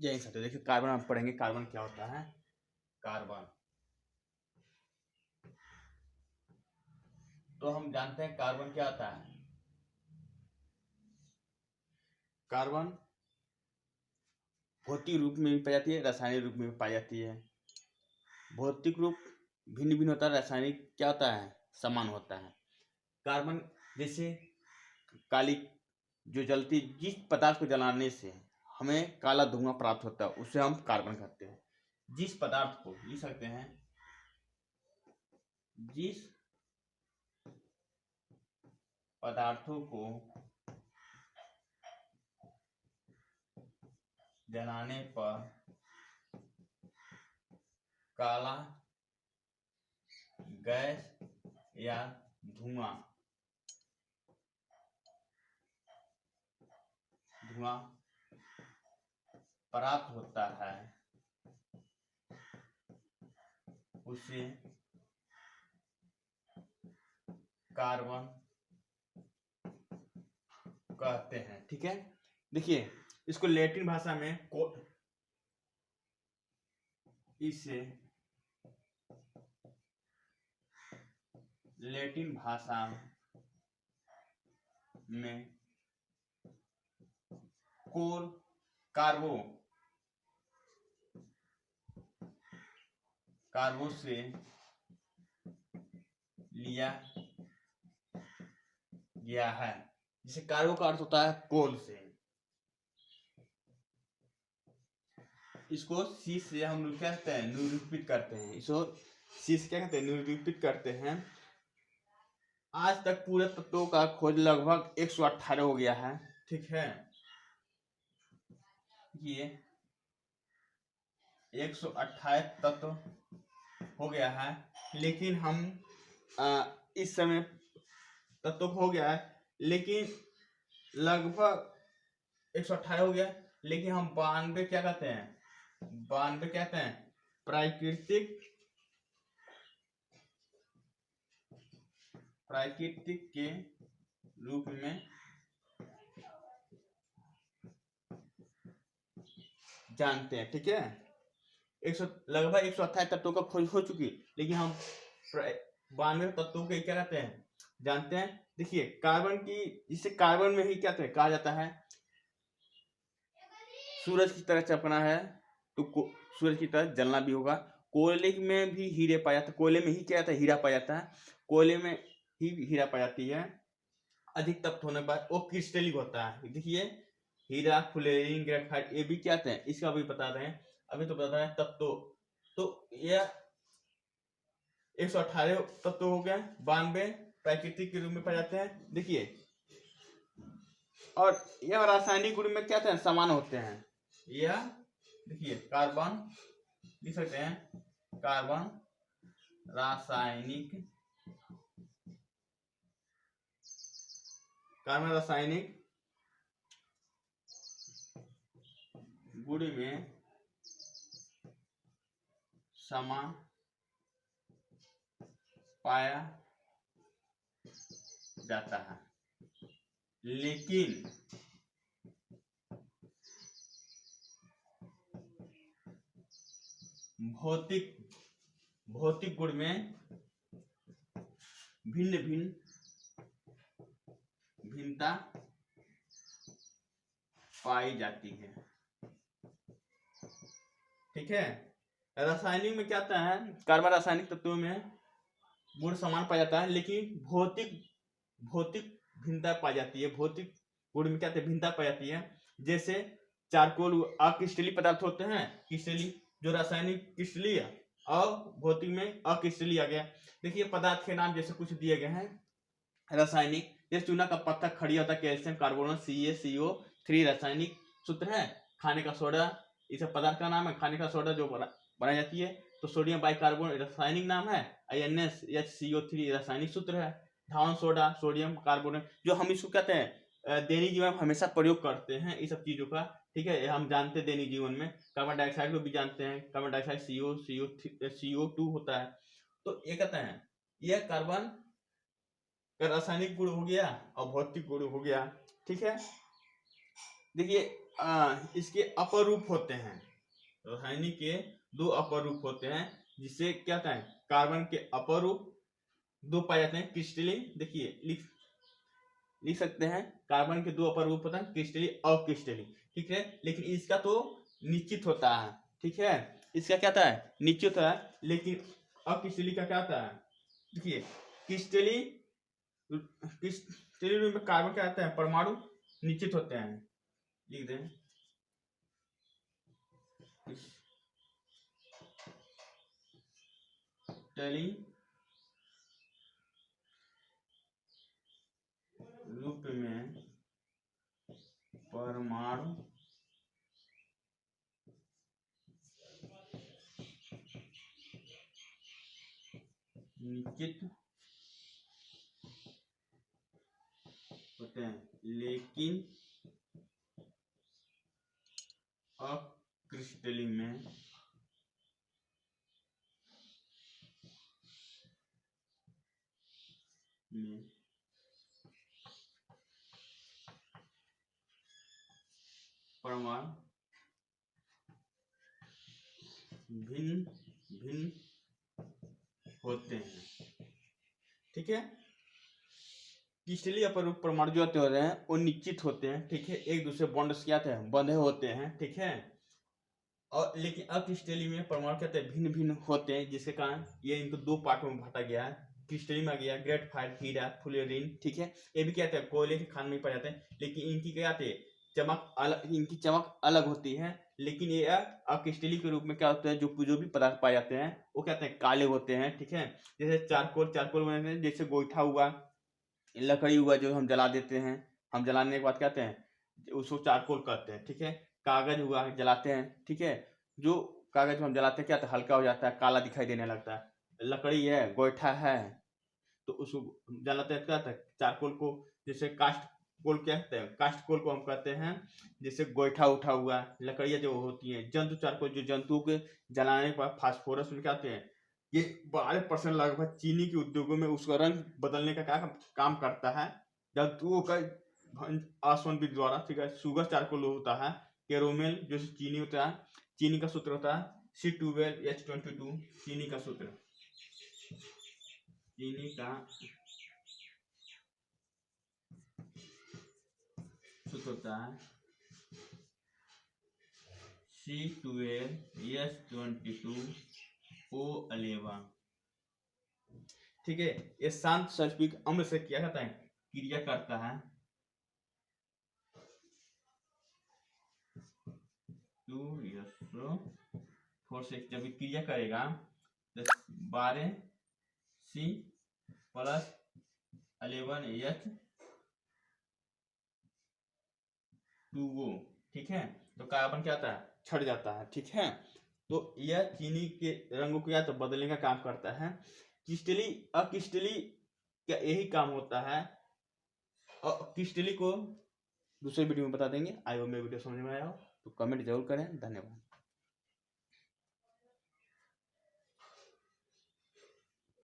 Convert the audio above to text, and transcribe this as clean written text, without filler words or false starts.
जय हिंद। देखिए कार्बन आप पढ़ेंगे, कार्बन क्या होता है। कार्बन तो हम जानते हैं कार्बन क्या होता है। कार्बन भौतिक रूप में भी पाई जाती है, रासायनिक रूप में भी पाई जाती है। भौतिक रूप भिन्न भिन्न होता है, रासायनिक क्या होता है, समान होता है। कार्बन जैसे काली जो जलती, जिस पदार्थ को जलाने से हमें काला धुआं प्राप्त होता है उसे हम कार्बन कहते हैं। जिस पदार्थ को लिख सकते हैं, जिस पदार्थों को जलाने पर काला गैस या धुआं प्राप्त होता है उसे कार्बन कहते हैं। ठीक है, देखिए इसको लैटिन भाषा में इसे लैटिन भाषा में कार्बो से लिया गया है। जिसे कार्बो का अर्थ होता है कोल से। इसको सी से हम लोग क्या कहते हैं, निरूपित करते हैं। इसको सी से क्या कहते हैं, निरूपित करते हैं। आज तक पूरे तत्वों का खोज लगभग 118 हो गया है। ठीक है, ये 128 तत्व हो गया है, लेकिन हम इस समय तत्व हो गया है, लेकिन लगभग 118 हो गया, लेकिन हम 92 क्या कहते हैं, 92 कहते हैं प्राकृतिक के रूप में जानते हैं। ठीक है, लगभग 128 तत्वों का खोज हो चुकी, लेकिन हम 92 तत्वों के क्या कहते हैं, जानते हैं। देखिए कार्बन की, जिसे कार्बन में ही क्या कहा जाता है, सूरज की तरह चमकना है तो सूरज की तरह जलना भी होगा। कोयले में भी हीरे पाया जाता है, कोयले में ही क्या आता है, हीरा पाया जाता है। कोयले में ही हीरा पाई जाती है। अधिक तप्त होने पर वो क्रिस्टलिक होता है। देखिए हीरा, फुलेरिन, ग्रेफाइट, ये भी क्या हैं, इसका भी बता रहे हैं। अभी तो बता रहे हैं तत्व। तो यह 118 तत्व हो गया, 92 प्राकृतिक के रूप में पाए जाते हैं। देखिए, और यह रासायनिक गुण में क्या थे, समान होते हैं। यह देखिए कार्बन लिख सकते हैं, कार्बन रासायनिक गुण में समान पाया जाता है, लेकिन भौतिक गुण में भिन्नता पाई जाती है। ठीक है, रासायनिक में क्या आता है, कार्बन रासायनिक तत्वों में गुण समान पाया जाता है, लेकिन भौतिक भिन्नता पाई जाती है। भौतिक गुण में क्या होता है, भिन्नता पाई जाती है। जैसे चारकोल अक्रिस्टलीय पदार्थ होते हैं, क्रिस्टलीय जो रासायनिक क्रिस्टलीय और भौतिक में अक्रिस्टलीय आ गया। देखिए पदार्थ के नाम जैसे कुछ दिए गए हैं रासायनिक, जैसे चूना का पत्थर, खड़ी होता है, कैल्शियम कार्बोनेट, CaCO3 रासायनिक सूत्र है। खाने का सोडा, ये सब पदार्थ का नाम है। खाने का सोडा जो बनाई जाती है, तो सोडियम बाइकार्बोनेट रासायनिक नाम है। NaCO3 रासायनिक सूत्र है। धावन सोडा, सोडियम कार्बोनेट, जो हम इसको कहते हैं दैनिक जीवन में हमेशा प्रयोग करते हैं इस सब चीजों का। ठीक है, हम जानते हैं दैनिक जीवन में। कार्बन डाइऑक्साइड को भी जानते हैं, कार्बन डाइऑक्साइड CO2 होता है। तो ये कहते हैं, यह कार्बन का रासायनिक गुण हो गया और भौतिक गुण हो गया। ठीक है, देखिए इसके अपर रूप होते हैं। रासायनिक के दो अपर रूप होते हैं, जिससे क्या होता है, कार्बन के अपर रूप दो पाए जाते हैं क्रिस्टली। देखिए लिख सकते हैं, कार्बन के दो अपर रूप होता है, क्रिस्टली और क्रिस्टली, ठीक है। लेकिन इसका तो निश्चित होता है, ठीक है, इसका क्या होता है, निश्चित होता है। लेकिन अक्रिस्टली का क्या होता है, देखिए क्रिस्टली रूप में कार्बन क्या होता है, परमाणु निश्चित होते हैं। लिख दें क्रिस्टली रूप में परमाणु निश्चित होते हैं, लेकिन अक्रिस्टली में परमाणु भिन्न भिन्न होते हैं, ठीक है। क्रिस्टलीय परमाणु जो होते हैं वो निश्चित होते हैं, ठीक है, एक दूसरे बॉन्ड से क्या है, बंधे होते हैं, ठीक है। और लेकिन अक्रिस्टलीय में परमाणु क्या है, भिन्न भिन्न होते हैं, जिसके कारण ये इनको दो पार्ट में बांटा गया है। क्रिस्टली में आ गया ग्रेफाइट, हीरा, फ्लोरीन, ठीक है, ये भी क्या है, कोयले के खान में पाए जाते हैं। लेकिन इनकी क्या आते हैं, चमक अलग, इनकी चमक अलग होती है। लेकिन ये अक्रिस्टली के रूप में क्या होता है, जो भी पदार्थ पाए जाते हैं वो क्या होते हैं, काले होते हैं, ठीक है। जैसे चारकोल बनाते हैं, जैसे गोईठा हुआ, लकड़ी हुआ, जो हम जला देते हैं, हम जलाने के बाद कहते हैं उसको चारकोल कहते हैं, ठीक है। कागज हुआ, जलाते हैं, ठीक है, जो कागज हम जलाते हैं क्या होता है, हल्का हो जाता है, काला दिखाई देने लगता है। लकड़ी है, गोईठा है, तो उसको जलाते हैं, क्या होता है, चारकोल को। जैसे कास्ट कोल कहते हैं, कास्ट कोल को हम कहते हैं। जैसे गोईठा उठा हुआ, लकड़ियाँ जो होती हैं, जंतु चारकोल, जो जंतुओं के जलाने के बाद फास्फोरस में क्या होते हैं, ये 12% लगभग चीनी के उद्योगों में उसका रंग बदलने का क्या काम करता है, जंतुओं का आसवन द्वारा, ठीक है। शुगर चारकोल होता है, कैरोमेल जो चीनी होता है, चीनी का सूत्र होता है C12H22, चीनी का सूत्र, चीनी का सूत्र होता है C12H22O11, ठीक है। ये शांत सल्फ्यूरिक अम्ल से क्या करता है, क्रिया करता है, 2SO4 से जब क्रिया करेगा 12C+11H2O, ठीक है। तो कार्बन क्या आता है, छट जाता है, ठीक है। तो यह चीनी के रंगों को या तो बदलने का काम करता है। क्रिस्टली अक्रिस्टली का यही काम होता है। और क्रिस्टली को दूसरे वीडियो में बता देंगे। आई होप मेरी वीडियो समझ में आया हो तो कमेंट जरूर करें। धन्यवाद।